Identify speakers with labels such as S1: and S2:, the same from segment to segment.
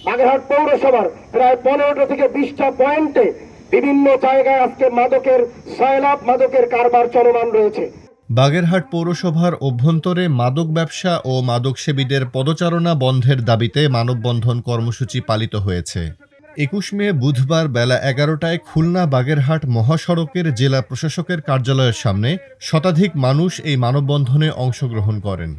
S1: বাগেরহাট পৌরসভার প্রায় 15টা থেকে 20টা পয়েন্টে বিভিন্ন জায়গায় আজকে মাদকের সয়লাভ মাদকের কারবার চলমান রয়েছে।
S2: বাগেরহাট পৌরসভার অভ্যন্তরে মাদক ব্যবসা ও মাদকসেবীদের পদচারণা বন্ধের দাবিতে মানববন্ধন কর্মসূচি পালিত হয়েছে। 21 মে বুধবার বেলা 11টায় খুলনা বাগেরহাট মহাসড়কের জেলা প্রশাসকের কার্যালয়ের সামনে শতাধিক মানুষ এই মানববন্ধনে অংশগ্রহণ করেন।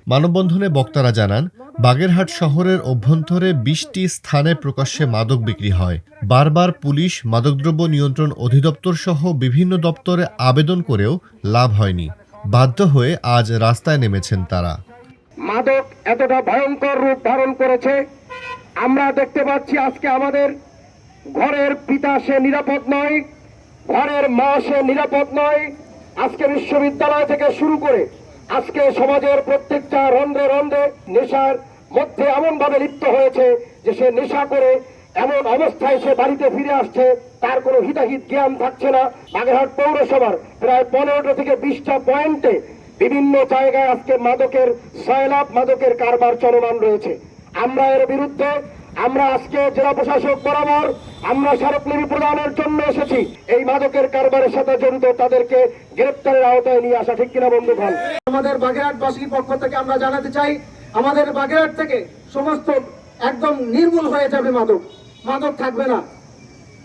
S2: মানববন্ধনে বক্তারা জানান, বাগেরহাট শহরের অভ্যন্তরে 20টি স্থানে প্রকাশ্যে মাদক বিক্রি হয়। বারবার পুলিশ, মাদকদ্রব্য নিয়ন্ত্রণ অধিদপ্তর সহ বিভিন্ন দপ্তরে আবেদন করেও লাভ হয়নি। বাধ্য হয়ে আজ রাস্তায় নেমেছেন তারা।
S1: মাদক এতটা ভয়ঙ্কর রূপ ধারণ করেছে, আমরা দেখতে পাচ্ছি আজকে আমাদের ঘরের পিতা সে নিরাপদ নয়, ঘরের মা সে নিরাপদ নয়। আজকে বিশ্ববিদ্যালয় থেকে শুরু করে আজকে সমাজের প্রত্যেকটা রন্ধ্রে রন্ধ্রে নেশার মধ্যে এমন ভাবে লিপ্ত হয়েছে যে সে নেশা করে এমন অবস্থায় সে বাড়িতে ফিরে আসছে, তার কোনো হিতাহিত জ্ঞান থাকছে না। বাগেরহাট পৌরসভার প্রায় 15টা থেকে 20টা পয়েন্টে বিভিন্ন জায়গায় আজকে মাদকের সয়লাভ মাদকের কারবার চলমান রয়েছে। আমরা এর বিরুদ্ধে আমরা আজকে জেলা প্রশাসক বরাবর আমরা স্মারকলিপি প্রদানের জন্য এসেছি। এই মাদকের কারবারের সাথে জড়িত তাদেরকে গ্রেপ্তারের আওতায় নিয়ে আসা, ঠিক কিনা বন্ধুগণ?
S3: আমাদের বাগেরহাটবাসীর পক্ষ থেকে আমরা জানাতে চাই, আমাদের বাগেরহাট থেকে সমস্ত একদম নির্মূল হয়ে যাবে মাদক, মাদক থাকবে না।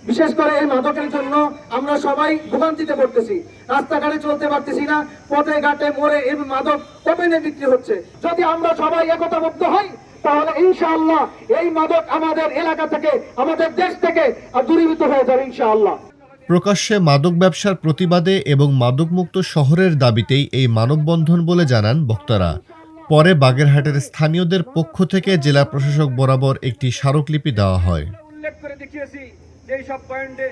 S3: বিশেষ করে এই মাদকের জন্য আমরা সবাই ভোগান্তিতে পড়তেছি, রাস্তাঘাটে চলতে পারতেছি না, পথে ঘাটে মোড়ে এই মাদক ওপেনে বিক্রি হচ্ছে। যদি আমরা সবাই একতাবদ্ধ হই তাহলে ইনশাআল্লাহ এই মাদক আমাদের এলাকা থেকে, আমাদের দেশ থেকে দূরীভূত হয়ে যাবে ইনশাআল্লাহ।
S2: প্রকাশ্যে মাদক ব্যবসার প্রতিবাদে এবং মাদকমুক্ত শহরের দাবিতেই এই মানববন্ধন বলে জানান বক্তারা। পরে বাগেরহাটের স্থানীয়দের পক্ষ থেকে জেলা প্রশাসক বরাবর একটি স্মারকলিপি দেওয়া হয়।
S4: উল্লেখ করে দেখিয়েছি যে সব পয়েন্টে